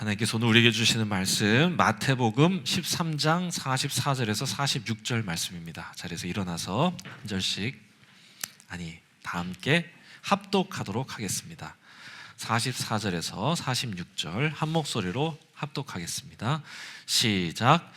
하나님께서 오늘 우리에게 주시는 말씀 마태복음 13장 44절에서 46절 말씀입니다. 자리에서 일어나서 한 절씩 다 함께 합독하도록 하겠습니다. 44절에서 46절 한 목소리로 합독하겠습니다. 시작.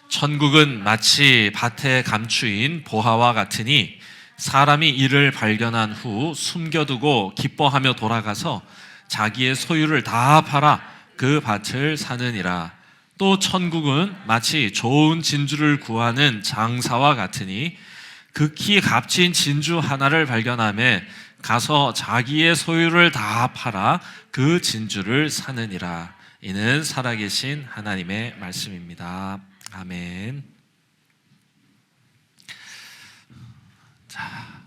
천국은 마치 밭에 감추인 보화와 같으니 사람이 이를 발견한 후 숨겨두고 기뻐하며 돌아가서 자기의 소유를 다 팔아 그 밭을 사느니라. 또 천국은 마치 좋은 진주를 구하는 장사와 같으니 극히 값진 진주 하나를 발견하며 가서 자기의 소유를 다 팔아 그 진주를 사느니라. 이는 살아계신 하나님의 말씀입니다. 아멘. 자,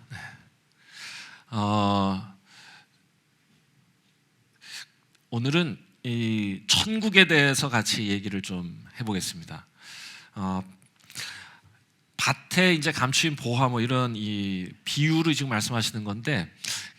오늘은 이 천국에 대해서 같이 얘기를 좀 해보겠습니다. 밭에 이제 감추인 보화 이런 이 비유를 지금 말씀하시는 건데,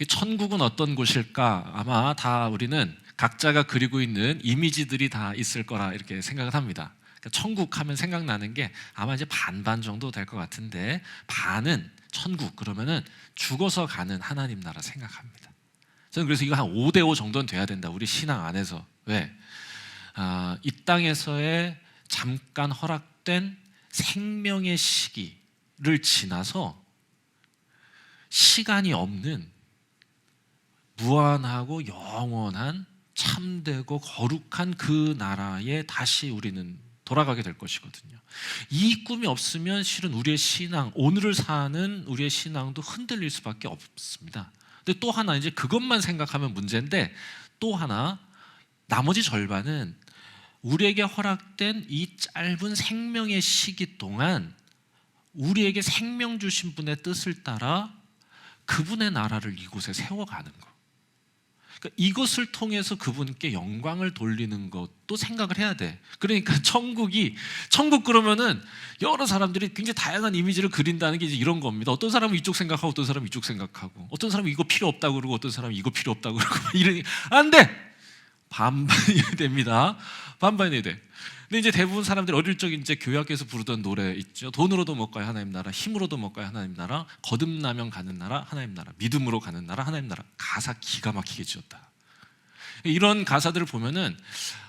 천국은 어떤 곳일까? 아마 다 우리는 각자가 그리고 있는 이미지들이 다 있을 거라 이렇게 생각을 합니다. 그러니까 천국 하면 생각나는 게 아마 이제 반반 정도 될 것 같은데, 반은 천국 그러면은 죽어서 가는 하나님 나라 생각합니다. 저는 그래서 이거 한 5대5 정도는 돼야 된다, 우리 신앙 안에서. 왜? 이 땅에서의 잠깐 허락된 생명의 시기를 지나서 시간이 없는 무한하고 영원한 참되고 거룩한 그 나라에 다시 우리는 돌아가게 될 것이거든요. 이 꿈이 없으면 실은 우리의 신앙, 오늘을 사는 우리의 신앙도 흔들릴 수밖에 없습니다. 근데 또 하나, 이제 그것만 생각하면 문제인데, 또 하나 나머지 절반은 우리에게 허락된 이 짧은 생명의 시기 동안 우리에게 생명 주신 분의 뜻을 따라 그분의 나라를 이곳에 세워가는 것. 그러니까 이것을 통해서 그분께 영광을 돌리는 것도 생각을 해야 돼. 그러니까 천국 그러면은 여러 사람들이 굉장히 다양한 이미지를 그린다는 게 이제 이런 겁니다. 어떤 사람은 이쪽 생각하고 어떤 사람은 이쪽 생각하고, 어떤 사람은 이거 필요 없다고 그러고 어떤 사람은 이거 필요 없다고 그러고 이러니 안 돼! 반반이어야 됩니다. 반반이어야 돼. 근데 이제 대부분 사람들이 어릴 적에 이제 교회학교에서 부르던 노래 있죠. 돈으로도 못 가요 하나님 나라, 힘으로도 못 가요 하나님 나라, 거듭나면 가는 나라 하나님 나라, 믿음으로 가는 나라 하나님 나라. 가사 기가 막히게 지었다. 이런 가사들을 보면은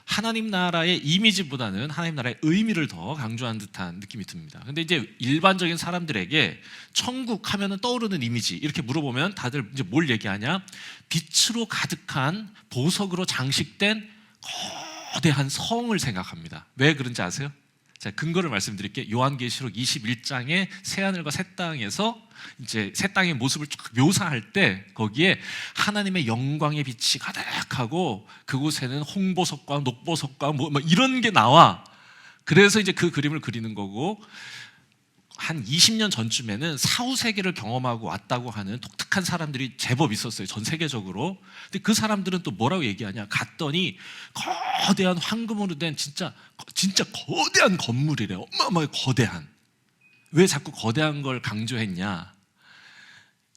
하나님 나라의 이미지보다는 하나님 나라의 의미를 더 강조한 듯한 느낌이 듭니다. 근데 이제 일반적인 사람들에게 천국 하면은 떠오르는 이미지 이렇게 물어보면 다들 이제 뭘 얘기하냐? 빛으로 가득한 보석으로 장식된 거대한 성을 생각합니다. 왜 그런지 아세요? 자, 근거를 말씀드릴게요. 요한계시록 21장의 새하늘과 새 땅에서 이제 새 땅의 모습을 쫙 묘사할 때 거기에 하나님의 영광의 빛이 가득하고 그곳에는 홍보석과 녹보석과 뭐 이런 게 나와. 그래서 이제 그 그림을 그리는 거고, 한 20년 전쯤에는 사후세계를 경험하고 왔다고 하는 독특한 사람들이 제법 있었어요, 전 세계적으로. 근데 그 사람들은 또 뭐라고 얘기하냐? 갔더니 거대한 황금으로 된 진짜 거대한 건물이래요. 어마어마하게 거대한. 왜 자꾸 거대한 걸 강조했냐?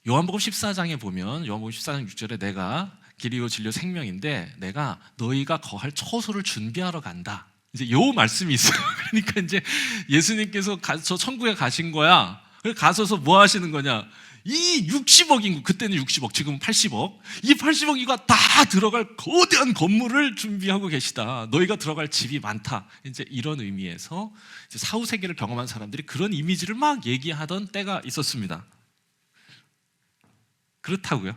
요한복음 14장에 보면, 요한복음 14장 6절에 내가 길이요 진리요 생명인데 내가 너희가 거할 처소를 준비하러 간다, 이제 요 말씀이 있어요. 그러니까 이제 예수님께서 저 천국에 가신 거야. 가서서 뭐 하시는 거냐? 이 60억 인구, 그때는 60억, 지금은 80억. 이 80억 인구가 다 들어갈 거대한 건물을 준비하고 계시다. 너희가 들어갈 집이 많다. 이제 이런 의미에서 이제 사후 세계를 경험한 사람들이 그런 이미지를 막 얘기하던 때가 있었습니다. 그렇다고요?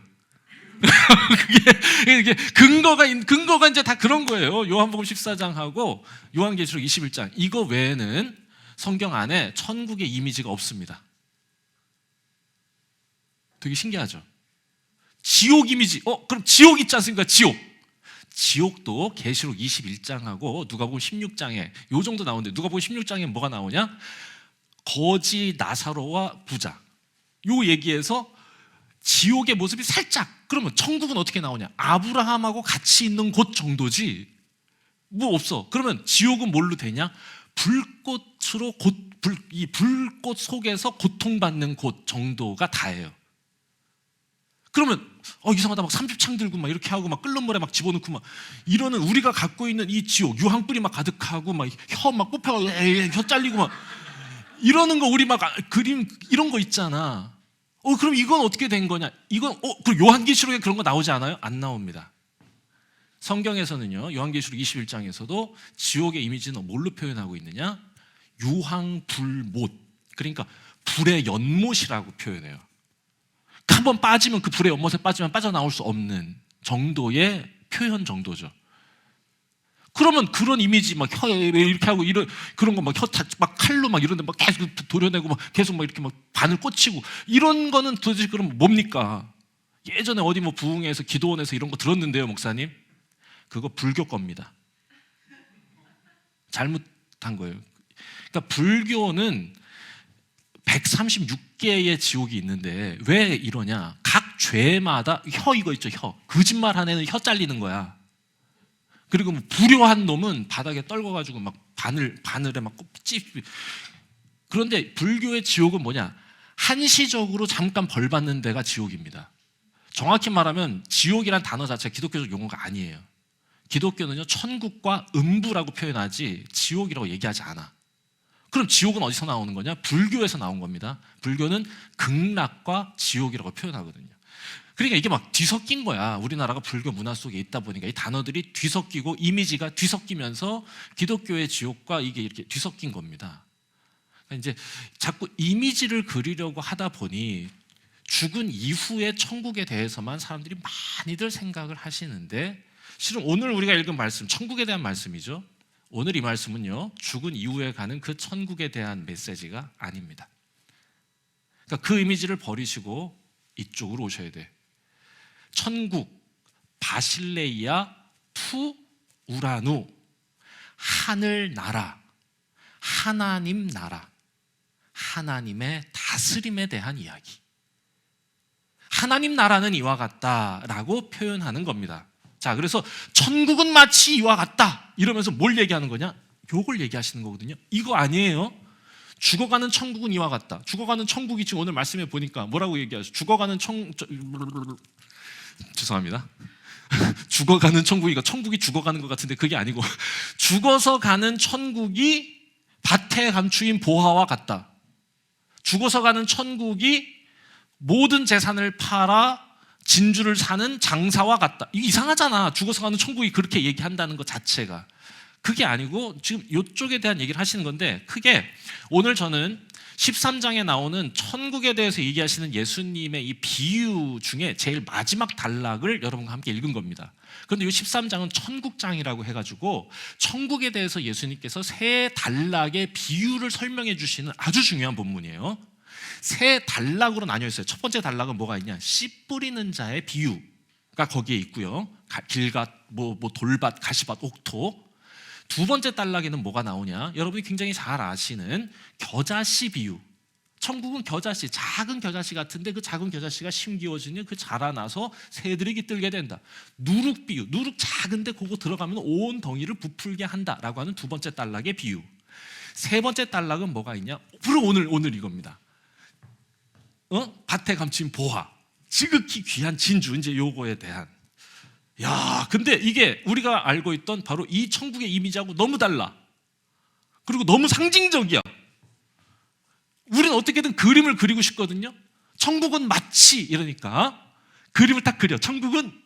그게 근거가 이제 다 그런 거예요. 요한복음 14장하고 요한계시록 21장 이거 외에는 성경 안에 천국의 이미지가 없습니다. 되게 신기하죠? 지옥 이미지, 그럼 지옥 있지 않습니까? 지옥도 계시록 21장하고 누가복음 16장에 요 정도 나오는데, 누가복음 16장에 뭐가 나오냐? 거지 나사로와 부자, 요 얘기에서 지옥의 모습이 살짝, 그러면 천국은 어떻게 나오냐? 아브라함하고 같이 있는 곳 정도지 뭐 없어. 그러면 지옥은 뭘로 되냐? 불꽃으로 이 불꽃 속에서 고통받는 곳 정도가 다예요. 그러면 이상하다 막 삼십창 들고 막 이렇게 하고 막 끓는 물에 막 집어넣고 막 이러는 우리가 갖고 있는 이 지옥, 유황불이 막 가득하고 막 혀 막 뽑혀가지고 혀 잘리고 막 이러는 거 우리 막 그림 이런 거 있잖아. 그럼 이건 어떻게 된 거냐? 이건 그 요한계시록에 그런 거 나오지 않아요? 안 나옵니다. 성경에서는요, 요한계시록 21장에서도 지옥의 이미지는 뭘로 표현하고 있느냐? 유황불못, 그러니까 불의 연못이라고 표현해요. 한번 빠지면, 그 불의 연못에 빠지면 빠져나올 수 없는 정도의 표현 정도죠. 그러면 그런 이미지 막 혀에 이렇게 하고 그런 거 막 혀 막 칼로 막 이런데 막 계속 도려내고 막 계속 막 이렇게 막 바늘 꽂히고 이런 거는 도대체 그럼 뭡니까? 예전에 어디 뭐 부흥회에서 기도원에서 이런 거 들었는데요, 목사님. 그거 불교 겁니다. 잘못한 거예요. 그러니까 불교는 136개의 지옥이 있는데 왜 이러냐? 각 죄마다 이거 있죠, 혀. 거짓말한 애는 혀 잘리는 거야. 그리고 뭐 불효한 놈은 바닥에 떨궈가지고 막 바늘에 막 찝. 그런데 불교의 지옥은 뭐냐? 한시적으로 잠깐 벌 받는 데가 지옥입니다. 정확히 말하면 지옥이란 단어 자체가 기독교적 용어가 아니에요. 기독교는요, 천국과 음부라고 표현하지 지옥이라고 얘기하지 않아. 그럼 지옥은 어디서 나오는 거냐? 불교에서 나온 겁니다. 불교는 극락과 지옥이라고 표현하거든요. 그러니까 이게 막 뒤섞인 거야. 우리나라가 불교 문화 속에 있다 보니까 이 단어들이 뒤섞이고 이미지가 뒤섞이면서 기독교의 지옥과 이게 이렇게 뒤섞인 겁니다. 그러니까 이제 자꾸 이미지를 그리려고 하다 보니 죽은 이후의 천국에 대해서만 사람들이 많이들 생각을 하시는데, 실은 오늘 우리가 읽은 말씀, 천국에 대한 말씀이죠. 오늘 이 말씀은요, 죽은 이후에 가는 그 천국에 대한 메시지가 아닙니다. 그러니까 그 이미지를 버리시고 이쪽으로 오셔야 돼. 천국, 바실레이아 푸 우라누, 하늘나라, 하나님 나라, 하나님의 다스림에 대한 이야기. 하나님 나라는 이와 같다라고 표현하는 겁니다. 자, 그래서 천국은 마치 이와 같다 이러면서 뭘 얘기하는 거냐? 요걸 얘기하시는 거거든요. 이거 아니에요. 죽어가는 천국은 이와 같다. 죽어가는 천국이 지금 오늘 말씀해 보니까 뭐라고 얘기하죠? 죽어가는 죄송합니다. 죽어가는 천국이가 천국이 죽어가는 것 같은데 그게 아니고 죽어서 가는 천국이 밭에 감추인 보화와 같다. 죽어서 가는 천국이 모든 재산을 팔아 진주를 사는 장사와 같다. 이게 이상하잖아. 죽어서 가는 천국이 그렇게 얘기한다는 것 자체가. 그게 아니고 지금 이쪽에 대한 얘기를 하시는 건데, 크게 오늘 저는 13장에 나오는 천국에 대해서 얘기하시는 예수님의 이 비유 중에 제일 마지막 단락을 여러분과 함께 읽은 겁니다. 그런데 이 13장은 천국장이라고 해가지고 천국에 대해서 예수님께서 세 단락의 비유를 설명해 주시는 아주 중요한 본문이에요. 세 단락으로 나뉘어 있어요. 첫 번째 단락은 뭐가 있냐? 씨 뿌리는 자의 비유가 거기에 있고요. 길갓, 돌밭, 가시밭, 옥토. 두 번째 단락에는 뭐가 나오냐? 여러분이 굉장히 잘 아시는 겨자씨 비유. 천국은 겨자씨, 작은 겨자씨 같은데 그 작은 겨자씨가 심기워지니 그 자라나서 새들이 깃들게 된다. 누룩 비유, 누룩 작은데 그거 들어가면 온 덩이를 부풀게 한다라고 하는 두 번째 단락의 비유. 세 번째 단락은 뭐가 있냐? 바로 오늘 이겁니다. 밭에 감춘 보화, 지극히 귀한 진주, 이제 요거에 대한. 야, 근데 이게 우리가 알고 있던 바로 이 천국의 이미지하고 너무 달라. 그리고 너무 상징적이야. 우리는 어떻게든 그림을 그리고 싶거든요. 천국은 마치 이러니까 그림을 딱 그려. 천국은,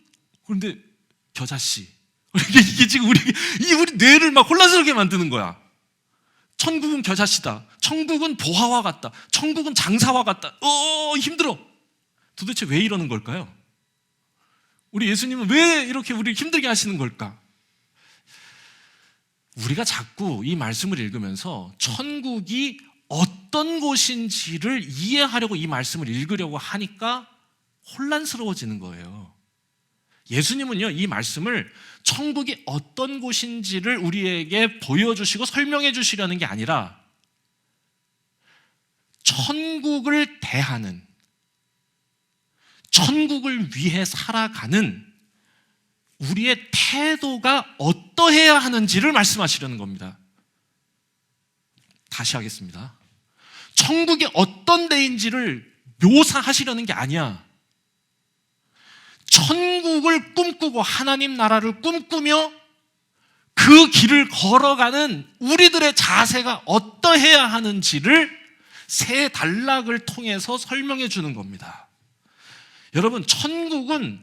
그런데 겨자씨. 이게 지금 우리 뇌를 막 혼란스럽게 만드는 거야. 천국은 겨자씨다. 천국은 보화와 같다. 천국은 장사와 같다. 힘들어. 도대체 왜 이러는 걸까요? 우리 예수님은 왜 이렇게 우리를 힘들게 하시는 걸까? 우리가 자꾸 이 말씀을 읽으면서 천국이 어떤 곳인지를 이해하려고 이 말씀을 읽으려고 하니까 혼란스러워지는 거예요. 예수님은요, 이 말씀을 천국이 어떤 곳인지를 우리에게 보여주시고 설명해 주시려는 게 아니라 천국을 대하는, 천국을 위해 살아가는 우리의 태도가 어떠해야 하는지를 말씀하시려는 겁니다. 다시 하겠습니다. 천국이 어떤 데인지를 묘사하시려는 게 아니야. 천국을 꿈꾸고 하나님 나라를 꿈꾸며 그 길을 걸어가는 우리들의 자세가 어떠해야 하는지를 세 단락을 통해서 설명해 주는 겁니다. 여러분, 천국이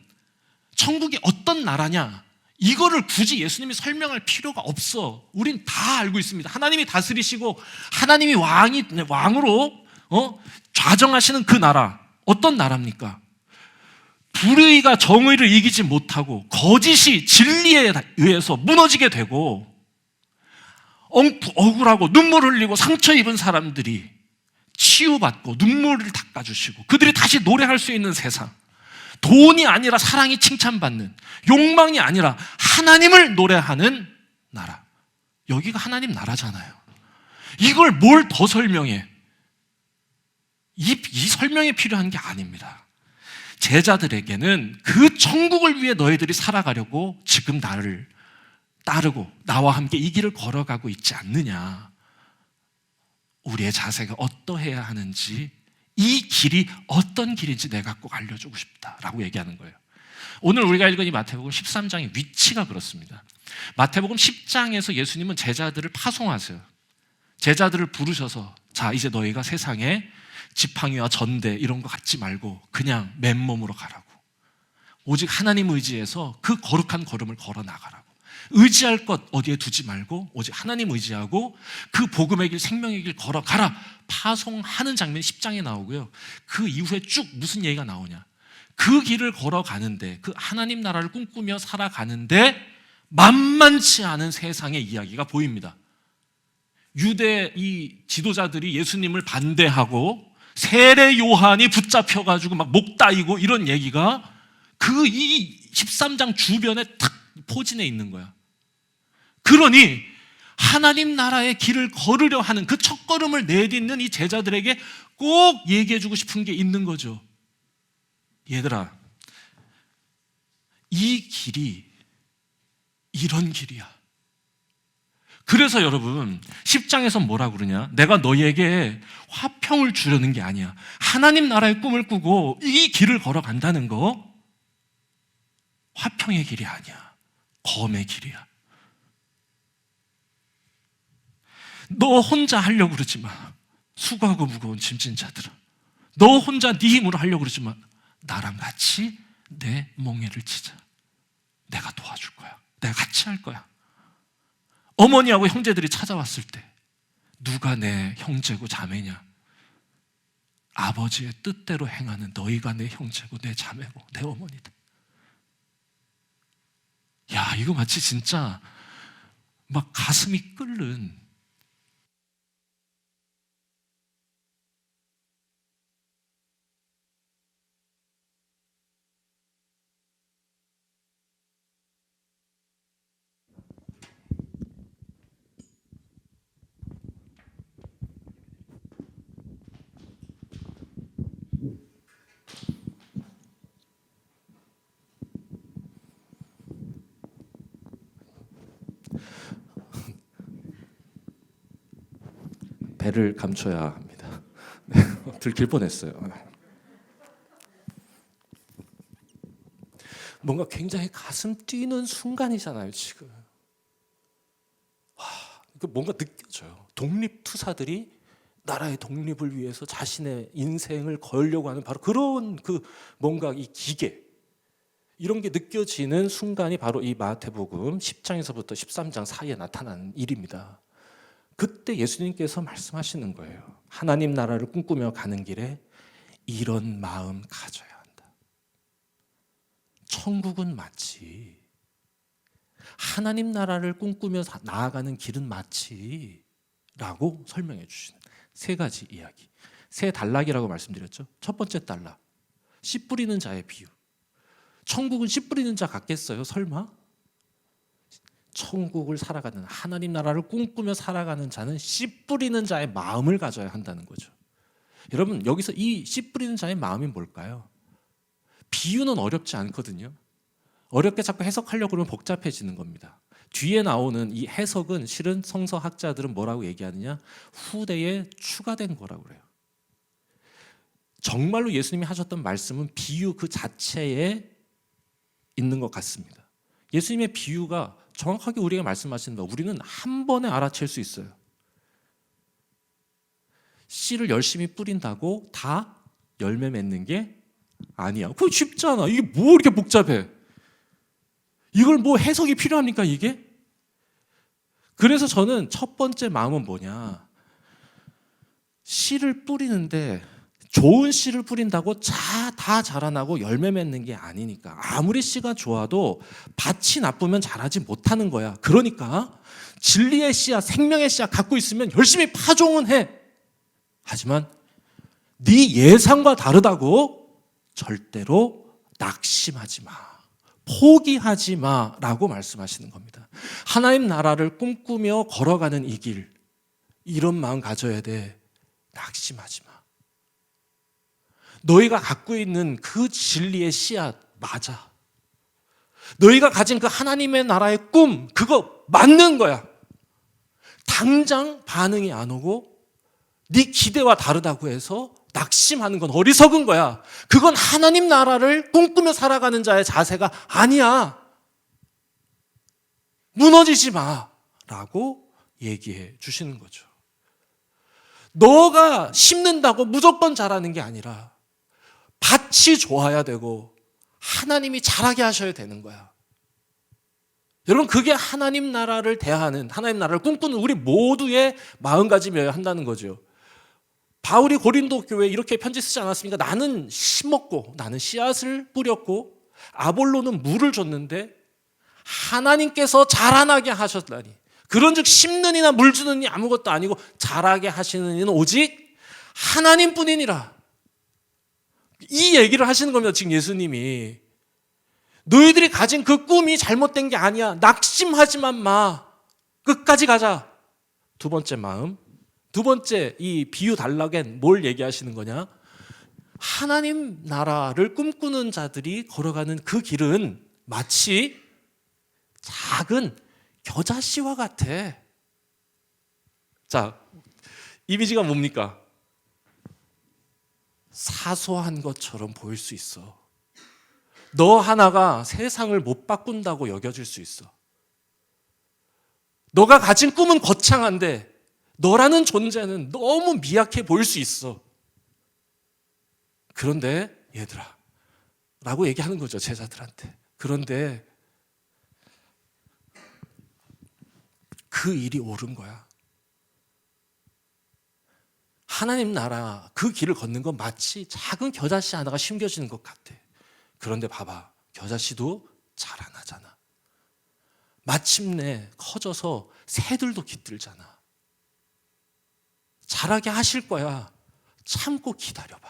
어떤 나라냐? 이거를 굳이 예수님이 설명할 필요가 없어. 우린 다 알고 있습니다. 하나님이 다스리시고 하나님이 왕으로 좌정하시는 그 나라, 어떤 나라입니까? 불의가 정의를 이기지 못하고 거짓이 진리에 의해서 무너지게 되고 억울하고 눈물 흘리고 상처 입은 사람들이 치유받고 눈물을 닦아주시고 그들이 다시 노래할 수 있는 세상, 돈이 아니라 사랑이 칭찬받는, 욕망이 아니라 하나님을 노래하는 나라. 여기가 하나님 나라잖아요. 이걸 뭘 더 설명해? 이 설명이 필요한 게 아닙니다. 제자들에게는 그 천국을 위해 너희들이 살아가려고 지금 나를 따르고 나와 함께 이 길을 걸어가고 있지 않느냐. 우리의 자세가 어떠해야 하는지, 이 길이 어떤 길인지 내가 꼭 알려주고 싶다라고 얘기하는 거예요. 오늘 우리가 읽은 이 마태복음 13장의 위치가 그렇습니다. 마태복음 10장에서 예수님은 제자들을 파송하세요. 제자들을 부르셔서 자, 이제 너희가 세상에 지팡이와 전대 이런 거 갖지 말고 그냥 맨몸으로 가라고. 오직 하나님 의지해서 그 거룩한 걸음을 걸어 나가라고. 의지할 것 어디에 두지 말고 오직 하나님 의지하고 그 복음의 길, 생명의 길 걸어가라. 파송하는 장면이 10장에 나오고요. 그 이후에 쭉 무슨 얘기가 나오냐. 그 길을 걸어가는데, 그 하나님 나라를 꿈꾸며 살아가는데 만만치 않은 세상의 이야기가 보입니다. 유대 이 지도자들이 예수님을 반대하고 세례 요한이 붙잡혀가지고 막 목 따이고 이런 얘기가 그 이 13장 주변에 탁 포진해 있는 거야. 그러니 하나님 나라의 길을 걸으려 하는 그 첫걸음을 내딛는 이 제자들에게 꼭 얘기해주고 싶은 게 있는 거죠. 얘들아, 이 길이 이런 길이야. 그래서 여러분 10장에서 뭐라 그러냐? 내가 너희에게 화평을 주려는 게 아니야. 하나님 나라의 꿈을 꾸고 이 길을 걸어간다는 거 화평의 길이 아니야. 검의 길이야. 너 혼자 하려고 그러지 마. 수고하고 무거운 짐진 자들아. 너 혼자 네 힘으로 하려고 그러지 마. 나랑 같이 내 멍에를 치자. 내가 도와줄 거야. 내가 같이 할 거야. 어머니하고 형제들이 찾아왔을 때 누가 내 형제고 자매냐? 아버지의 뜻대로 행하는 너희가 내 형제고 내 자매고 내 어머니다. 야, 이거 마치 진짜 막 가슴이 끓는, 배를 감춰야 합니다. 들킬 뻔했어요. 뭔가 굉장히 가슴 뛰는 순간이잖아요, 지금. 와, 뭔가 느껴져요. 독립투사들이 나라의 독립을 위해서 자신의 인생을 걸려고 하는 바로 그런 그 뭔가 이 기계, 이런 게 느껴지는 순간이 바로 이 마태복음 10장에서부터 13장 사이에 나타나는 일입니다. 그때 예수님께서 말씀하시는 거예요. 하나님 나라를 꿈꾸며 가는 길에 이런 마음 가져야 한다. 천국은 맞지. 하나님 나라를 꿈꾸며 나아가는 길은 맞지. 라고 설명해 주시는 세 가지 이야기. 세 단락이라고 말씀드렸죠. 첫 번째 단락, 씨 뿌리는 자의 비유. 천국은 씨 뿌리는 자 같겠어요? 설마? 천국을 살아가는, 하나님 나라를 꿈꾸며 살아가는 자는 씨 뿌리는 자의 마음을 가져야 한다는 거죠. 여러분, 여기서 이 씨 뿌리는 자의 마음이 뭘까요? 비유는 어렵지 않거든요. 어렵게 자꾸 해석하려고 그러면 복잡해지는 겁니다. 뒤에 나오는 이 해석은 실은 성서학자들은 뭐라고 얘기하느냐? 후대에 추가된 거라고 그래요. 정말로 예수님이 하셨던 말씀은 비유 그 자체에 있는 것 같습니다. 예수님의 비유가 정확하게 우리에게 말씀하시는 거 우리는 한 번에 알아챌 수 있어요. 씨를 열심히 뿌린다고 다 열매 맺는 게 아니야. 그거 쉽잖아. 이게 뭐 이렇게 복잡해? 이걸 뭐 해석이 필요합니까 이게? 그래서 저는 첫 번째 마음은 뭐냐? 씨를 뿌리는데 좋은 씨를 뿌린다고 다 자라나고 열매 맺는 게 아니니까. 아무리 씨가 좋아도 밭이 나쁘면 자라지 못하는 거야. 그러니까 진리의 씨앗, 생명의 씨앗 갖고 있으면 열심히 파종은 해. 하지만 네 예상과 다르다고 절대로 낙심하지 마. 포기하지 마라고 말씀하시는 겁니다. 하나님 나라를 꿈꾸며 걸어가는 이 길, 이런 마음 가져야 돼. 낙심하지 마. 너희가 갖고 있는 그 진리의 씨앗 맞아. 너희가 가진 그 하나님의 나라의 꿈, 그거 맞는 거야. 당장 반응이 안 오고 네 기대와 다르다고 해서 낙심하는 건 어리석은 거야. 그건 하나님 나라를 꿈꾸며 살아가는 자의 자세가 아니야. 무너지지 마라고 얘기해 주시는 거죠. 너가 심는다고 무조건 자라는 게 아니라 밭이 좋아야 되고 하나님이 자라게 하셔야 되는 거야. 여러분, 그게 하나님 나라를 대하는, 하나님 나라를 꿈꾸는 우리 모두의 마음가짐이어야 한다는 거죠. 바울이 고린도 교회에 이렇게 편지 쓰지 않았습니까? 나는 심었고 나는 씨앗을 뿌렸고 아볼로는 물을 줬는데 하나님께서 자라나게 하셨다니. 그런즉 심는 이나 물 주는 이 아무것도 아니고 자라게 하시는 이는 오직 하나님뿐이니라. 이 얘기를 하시는 겁니다. 지금 예수님이. 너희들이 가진 그 꿈이 잘못된 게 아니야. 낙심하지만 마. 끝까지 가자. 두 번째 마음. 두 번째 이 비유 단락엔 뭘 얘기하시는 거냐? 하나님 나라를 꿈꾸는 자들이 걸어가는 그 길은 마치 작은 겨자씨와 같아. 자, 이미지가 뭡니까? 사소한 것처럼 보일 수 있어. 너 하나가 세상을 못 바꾼다고 여겨질 수 있어. 너가 가진 꿈은 거창한데 너라는 존재는 너무 미약해 보일 수 있어. 그런데 얘들아 라고 얘기하는 거죠, 제자들한테. 그런데 그 일이 옳은 거야. 하나님 나라 그 길을 걷는 건 마치 작은 겨자씨 하나가 심겨지는 것 같아. 그런데 봐봐, 겨자씨도 자라나잖아. 마침내 커져서 새들도 깃들잖아. 자라게 하실 거야. 참고 기다려봐.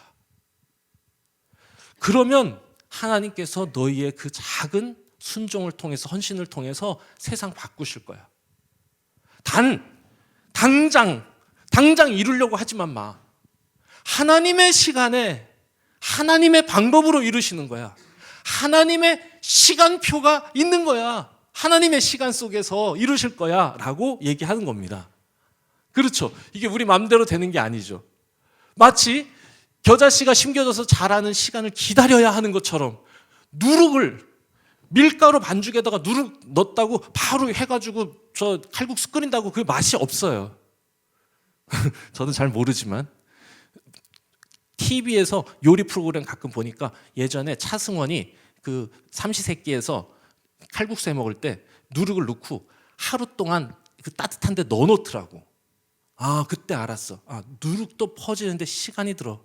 그러면 하나님께서 너희의 그 작은 순종을 통해서, 헌신을 통해서 세상 바꾸실 거야. 당장 이루려고 하지만 마. 하나님의 시간에 하나님의 방법으로 이루시는 거야. 하나님의 시간표가 있는 거야. 하나님의 시간 속에서 이루실 거야 라고 얘기하는 겁니다. 그렇죠. 이게 우리 마음대로 되는 게 아니죠. 마치 겨자씨가 심겨져서 자라는 시간을 기다려야 하는 것처럼 누룩을 밀가루 반죽에다가 누룩 넣었다고 바로 해가지고 저 칼국수 끓인다고 그 맛이 없어요. 저는 잘 모르지만 TV에서 요리 프로그램 가끔 보니까 예전에 차승원이 그 삼시세끼에서 칼국수 해 먹을 때 누룩을 넣고 하루 동안 그 따뜻한 데 넣어놓더라고. 아, 그때 알았어. 아, 누룩도 퍼지는데 시간이 들어.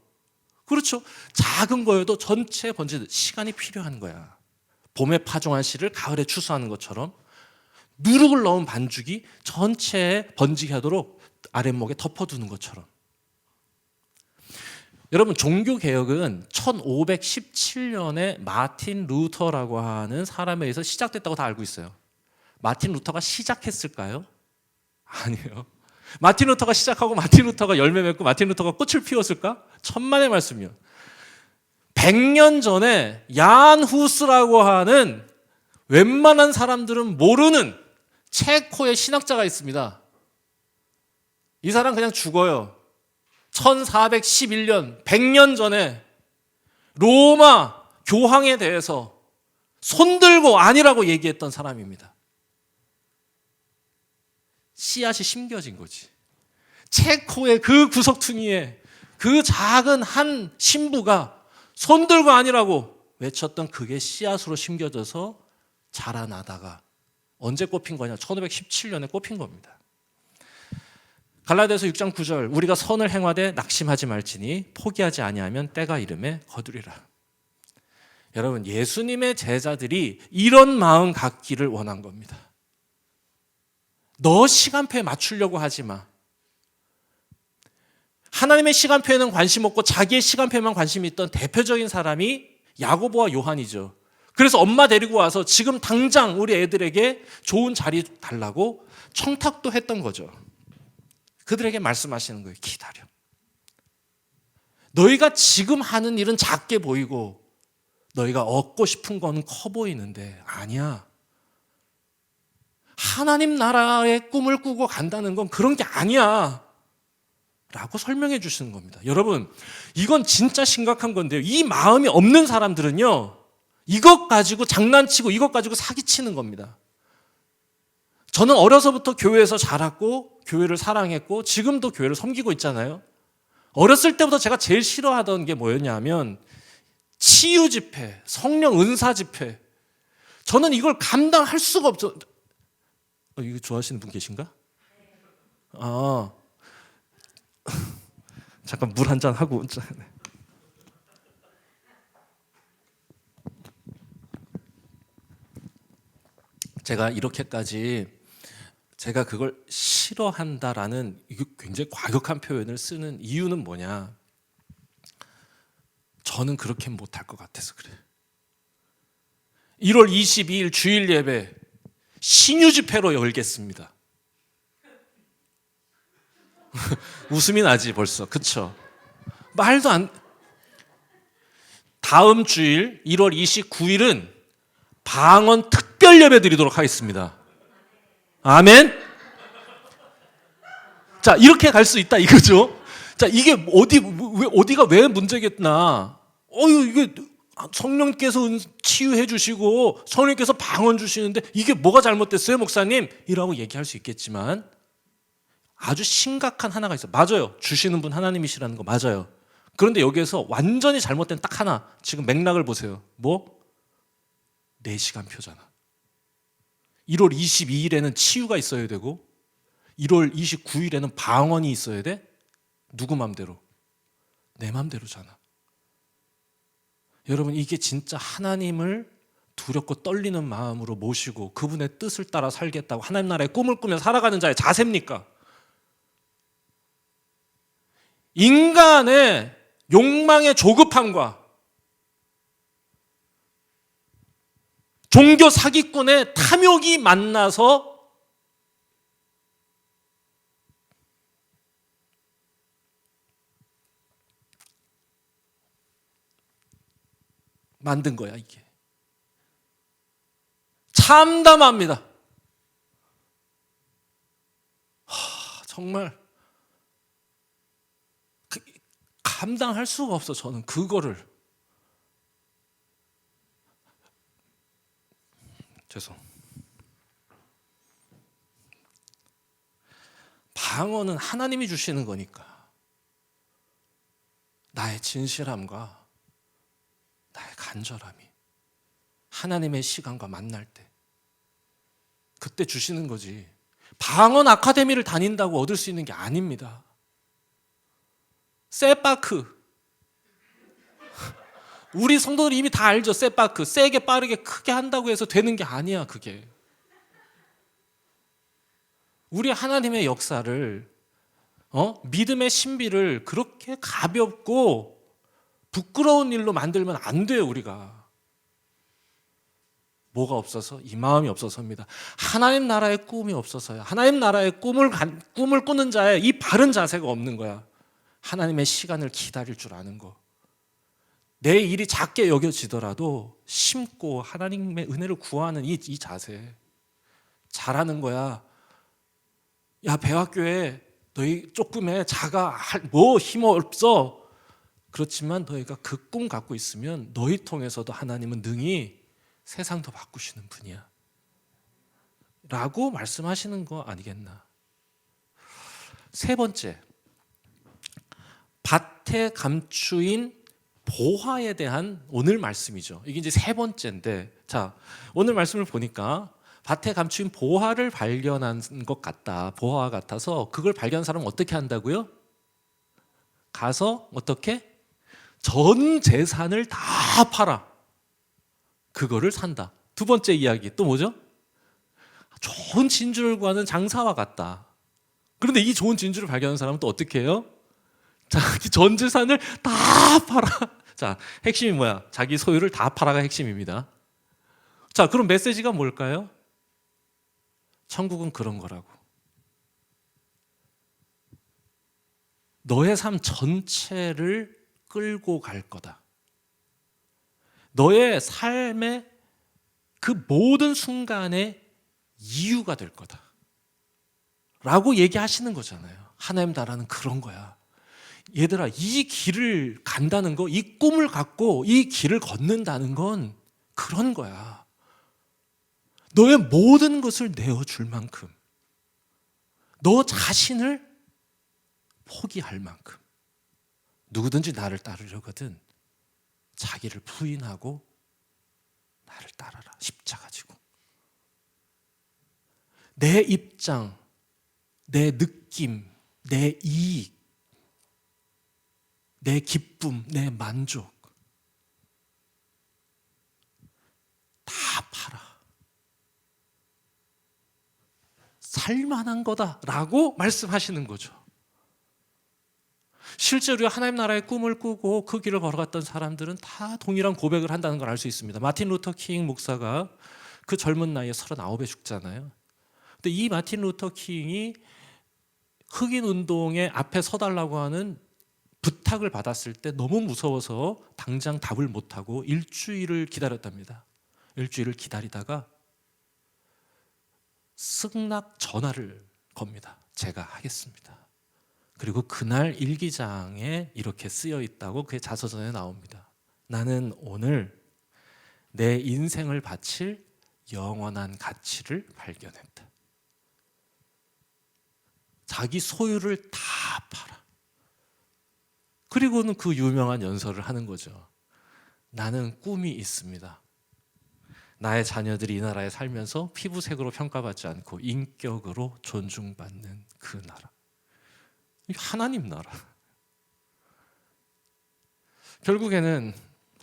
그렇죠. 작은 거여도 전체에 번지는 시간이 필요한 거야. 봄에 파종한 씨를 가을에 추수하는 것처럼 누룩을 넣은 반죽이 전체에 번지게 하도록 아랫목에 덮어두는 것처럼. 여러분, 종교개혁은 1517년에 마틴 루터라고 하는 사람에 의해서 시작됐다고 다 알고 있어요. 마틴 루터가 시작했을까요? 아니에요. 마틴 루터가 시작하고 마틴 루터가 열매 맺고 마틴 루터가 꽃을 피웠을까? 천만의 말씀이요. 100년 전에 얀 후스라고 하는 웬만한 사람들은 모르는 체코의 신학자가 있습니다. 이 사람 그냥 죽어요. 1411년 100년 전에 로마 교황에 대해서 손들고 아니라고 얘기했던 사람입니다. 씨앗이 심겨진 거지. 체코의 그 구석퉁이에 그 작은 한 신부가 손들고 아니라고 외쳤던 그게 씨앗으로 심겨져서 자라나다가 언제 꼽힌 거냐? 1517년에 꼽힌 겁니다. 갈라디아서 6장 9절, 우리가 선을 행하되 낙심하지 말지니 포기하지 아니하면 때가 이름에 거두리라. 여러분, 예수님의 제자들이 이런 마음 갖기를 원한 겁니다. 너 시간표에 맞추려고 하지 마. 하나님의 시간표에는 관심 없고 자기의 시간표에만 관심이 있던 대표적인 사람이 야고보와 요한이죠. 그래서 엄마 데리고 와서 지금 당장 우리 애들에게 좋은 자리 달라고 청탁도 했던 거죠. 그들에게 말씀하시는 거예요. 기다려. 너희가 지금 하는 일은 작게 보이고 너희가 얻고 싶은 건 커 보이는데 아니야. 하나님 나라의 꿈을 꾸고 간다는 건 그런 게 아니야 라고 설명해 주시는 겁니다. 여러분, 이건 진짜 심각한 건데요. 이 마음이 없는 사람들은요, 이것 가지고 장난치고 이것 가지고 사기치는 겁니다. 저는 어려서부터 교회에서 자랐고 교회를 사랑했고 지금도 교회를 섬기고 있잖아요. 어렸을 때부터 제가 제일 싫어하던 게 뭐였냐면 치유 집회, 성령 은사 집회. 저는 이걸 감당할 수가 없죠. 이거 좋아하시는 분 계신가? 잠깐 물 한 잔 하고. 제가 이렇게까지 제가 그걸 싫어한다라는 굉장히 과격한 표현을 쓰는 이유는 뭐냐? 저는 그렇게 못할 것 같아서 그래요. 1월 22일 주일 예배 신유 집회로 열겠습니다. 웃음이 나지 벌써. 그쵸? 말도 안. 다음 주일 1월 29일은 방언 특별 예배 드리도록 하겠습니다. 아멘. 자, 이렇게 갈 수 있다 이거죠. 자, 이게 어디가 왜 문제겠나? 이게 성령께서 치유해 주시고 성령께서 방언 주시는데 이게 뭐가 잘못됐어요, 목사님? 이라고 얘기할 수 있겠지만 아주 심각한 하나가 있어요. 맞아요. 주시는 분 하나님이시라는 거 맞아요. 그런데 여기에서 완전히 잘못된 딱 하나, 지금 맥락을 보세요. 뭐? 내 시간표잖아. 1월 22일에는 치유가 있어야 되고 1월 29일에는 방언이 있어야 돼? 누구 맘대로? 내 맘대로잖아. 여러분, 이게 진짜 하나님을 두렵고 떨리는 마음으로 모시고 그분의 뜻을 따라 살겠다고 하나님 나라의 꿈을 꾸며 살아가는 자의 자세입니까? 인간의 욕망의 조급함과 종교 사기꾼의 탐욕이 만나서 만든 거야, 이게. 참담합니다. 정말 감당할 수가 없어. 저는 그거를. 죄송. 방언은 하나님이 주시는 거니까 나의 진실함과 나의 간절함이 하나님의 시간과 만날 때 그때 주시는 거지. 방언 아카데미를 다닌다고 얻을 수 있는 게 아닙니다. 세파크. 우리 성도들이 이미 다 알죠. 세파크. 세게 빠르게 크게 한다고 해서 되는 게 아니야, 그게. 우리 하나님의 역사를 믿음의 신비를 그렇게 가볍고 부끄러운 일로 만들면 안 돼요, 우리가. 뭐가 없어서? 이 마음이 없어서입니다. 하나님 나라의 꿈이 없어서야. 하나님 나라의 꿈을 꾸는 자의 이 바른 자세가 없는 거야. 하나님의 시간을 기다릴 줄 아는 거. 내 일이 작게 여겨지더라도 심고 하나님의 은혜를 구하는 이 자세. 잘하는 거야. 야, 배학교에 너희 조금의 작아, 뭐 힘 없어. 그렇지만 너희가 그 꿈 갖고 있으면 너희 통해서도 하나님은 능히 세상도 바꾸시는 분이야 라고 말씀하시는 거 아니겠나. 세 번째, 밭에 감추인 보화에 대한 오늘 말씀이죠. 이게 이제 세 번째인데, 자, 오늘 말씀을 보니까 밭에 감추인 보화를 발견한 것 같다. 보화 같아서 그걸 발견한 사람은 어떻게 한다고요? 가서 어떻게? 전 재산을 다 팔아. 그거를 산다. 두 번째 이야기 또 뭐죠? 좋은 진주를 구하는 장사와 같다. 그런데 이 좋은 진주를 발견한 사람은 또 어떻게 해요? 자기 전 재산을 다 팔아. 자, 핵심이 뭐야? 자기 소유를 다 팔아가 핵심입니다. 자, 그럼 메시지가 뭘까요? 천국은 그런 거라고. 너의 삶 전체를 끌고 갈 거다. 너의 삶의 그 모든 순간에 이유가 될 거다. 라고 얘기하시는 거잖아요. 하나님 나라는 그런 거야. 얘들아, 이 길을 간다는 거, 이 꿈을 갖고 이 길을 걷는다는 건 그런 거야. 너의 모든 것을 내어줄 만큼, 너 자신을 포기할 만큼, 누구든지 나를 따르려거든 자기를 부인하고 나를 따라라. 십자가 지고. 내 입장, 내 느낌, 내 이익, 내 기쁨, 내 만족 다 팔아. 살만한 거다라고 말씀하시는 거죠. 실제로 하나님 나라의 꿈을 꾸고 그 길을 걸어갔던 사람들은 다 동일한 고백을 한다는 걸 알 수 있습니다. 마틴 루터 킹 목사가 그 젊은 나이에 39에 죽잖아요. 근데 이 마틴 루터 킹이 흑인 운동의 앞에 서달라고 하는 부탁을 받았을 때 너무 무서워서 당장 답을 못하고 일주일을 기다렸답니다. 일주일을 기다리다가 승낙 전화를 겁니다. 제가 하겠습니다. 그리고 그날 일기장에 이렇게 쓰여 있다고 그의 자서전에 나옵니다. 나는 오늘 내 인생을 바칠 영원한 가치를 발견했다. 자기 소유를 다 팔아. 그리고는 그 유명한 연설을 하는 거죠. 나는 꿈이 있습니다. 나의 자녀들이 이 나라에 살면서 피부색으로 평가받지 않고 인격으로 존중받는 그 나라. 하나님 나라. 결국에는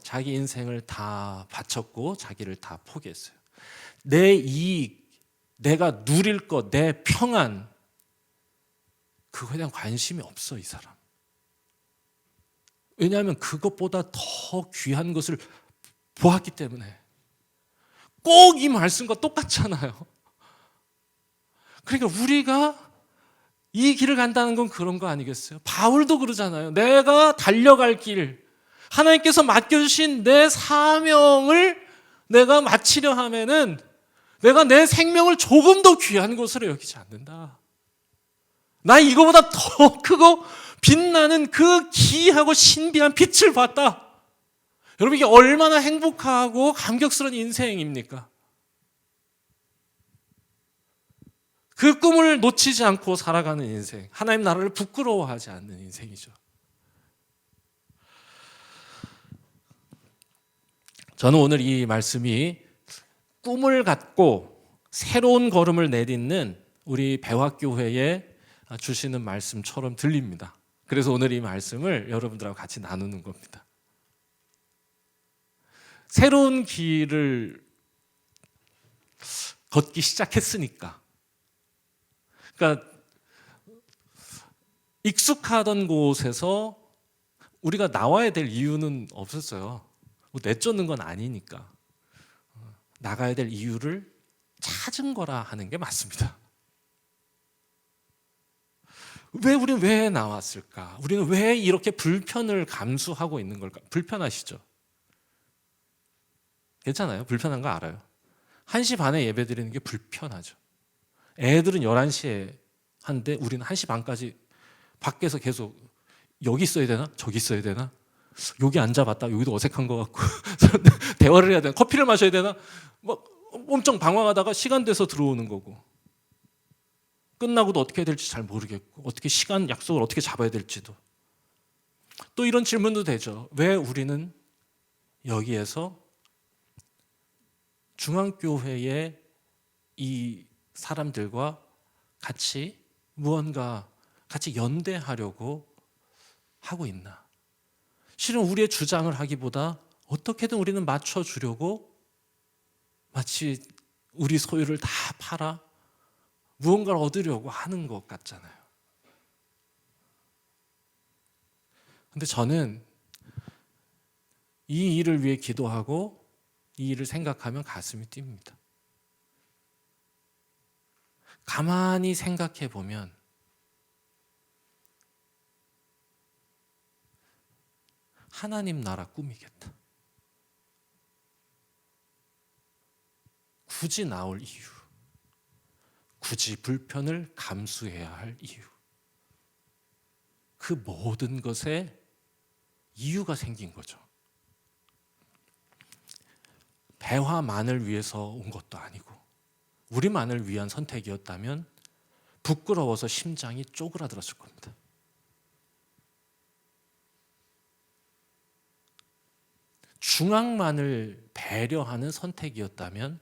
자기 인생을 다 바쳤고 자기를 다 포기했어요. 내 이익, 내가 누릴 것, 내 평안, 그거에 대한 관심이 없어, 이 사람. 왜냐하면 그것보다 더 귀한 것을 보았기 때문에. 꼭 이 말씀과 똑같잖아요. 그러니까 우리가 이 길을 간다는 건 그런 거 아니겠어요? 바울도 그러잖아요. 내가 달려갈 길, 하나님께서 맡겨주신 내 사명을 내가 마치려 하면은 내가 내 생명을 조금 더 귀한 것으로 여기지 않는다. 나 이거보다 더 크고 빛나는 그 기이하고 신비한 빛을 봤다. 여러분, 이게 얼마나 행복하고 감격스러운 인생입니까? 그 꿈을 놓치지 않고 살아가는 인생, 하나님 나라를 부끄러워하지 않는 인생이죠. 저는 오늘 이 말씀이 꿈을 갖고 새로운 걸음을 내딛는 우리 배화교회에 주시는 말씀처럼 들립니다. 그래서 오늘 이 말씀을 여러분들하고 같이 나누는 겁니다. 새로운 길을 걷기 시작했으니까, 그러니까 익숙하던 곳에서 우리가 나와야 될 이유는 없었어요. 뭐 내쫓는 건 아니니까 나가야 될 이유를 찾은 거라 하는 게 맞습니다. 우리는 왜 나왔을까? 우리는 왜 이렇게 불편을 감수하고 있는 걸까? 불편하시죠? 괜찮아요? 불편한 거 알아요. 1시 반에 예배 드리는 게 불편하죠. 애들은 11시에 하는데 우리는 1시 반까지 밖에서 계속 여기 있어야 되나? 저기 있어야 되나? 여기 앉아봤다. 여기도 어색한 것 같고 대화를 해야 되나? 커피를 마셔야 되나? 막 엄청 방황하다가 시간 돼서 들어오는 거고 끝나고도 어떻게 해야 될지 잘 모르겠고 어떻게 시간 약속을 어떻게 잡아야 될지도 또 이런 질문도 되죠. 왜 우리는 여기에서 중앙교회의 이 사람들과 같이 무언가 같이 연대하려고 하고 있나? 실은 우리의 주장을 하기보다 어떻게든 우리는 맞춰주려고 마치 우리 소유를 다 팔아 무언가를 얻으려고 하는 것 같잖아요. 근데 저는 이 일을 위해 기도하고 이 일을 생각하면 가슴이 뜁니다. 가만히 생각해 보면 하나님 나라 꿈이겠다. 굳이 나올 이유, 굳이 불편을 감수해야 할 이유, 그 모든 것에 이유가 생긴 거죠. 배화만을 위해서 온 것도 아니고 우리만을 위한 선택이었다면 부끄러워서 심장이 쪼그라들었을 겁니다. 중앙만을 배려하는 선택이었다면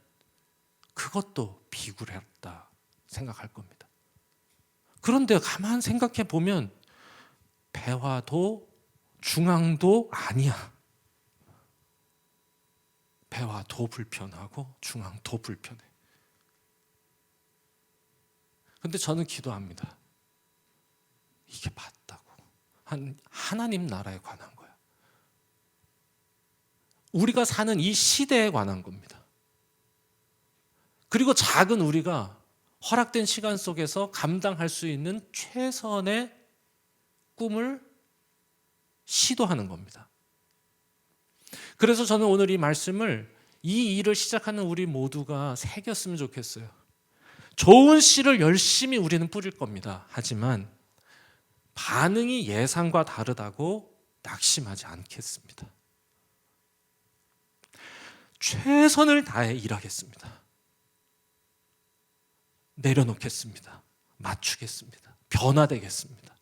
그것도 비굴했다 생각할 겁니다. 그런데 가만 생각해 보면 배화도 중앙도 아니야. 배화도 불편하고 중앙도 불편해. 근데 저는 기도합니다. 이게 맞다고. 하나님 나라에 관한 거야. 우리가 사는 이 시대에 관한 겁니다. 그리고 작은 우리가 허락된 시간 속에서 감당할 수 있는 최선의 꿈을 시도하는 겁니다. 그래서 저는 오늘 이 말씀을 이 일을 시작하는 우리 모두가 새겼으면 좋겠어요. 좋은 씨를 열심히 우리는 뿌릴 겁니다. 하지만 반응이 예상과 다르다고 낙심하지 않겠습니다. 최선을 다해 일하겠습니다. 내려놓겠습니다. 맞추겠습니다. 변화되겠습니다.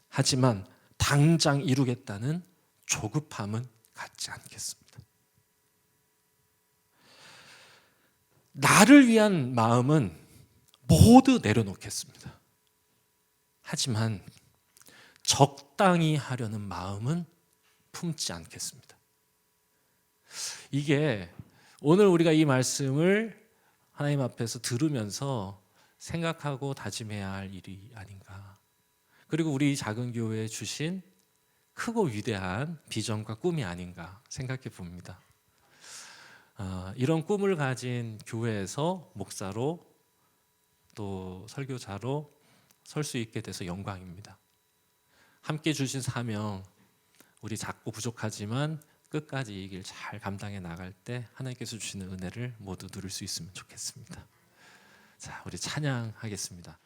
하지만 당장 이루겠다는 조급함은 갖지 않겠습니다. 나를 위한 마음은 모두 내려놓겠습니다. 하지만 적당히 하려는 마음은 품지 않겠습니다. 이게 오늘 우리가 이 말씀을 하나님 앞에서 들으면서 생각하고 다짐해야 할 일이 아닌가. 그리고 우리 작은 교회에 주신 크고 위대한 비전과 꿈이 아닌가 생각해 봅니다. 이런 꿈을 가진 교회에서 목사로 또 설교자로 설 수 있게 돼서 영광입니다. 함께 주신 사명, 우리 작고 부족하지만 끝까지 이 길 잘 감당해 나갈 때 하나님께서 주시는 은혜를 모두 누릴 수 있으면 좋겠습니다. 자, 우리 찬양하겠습니다.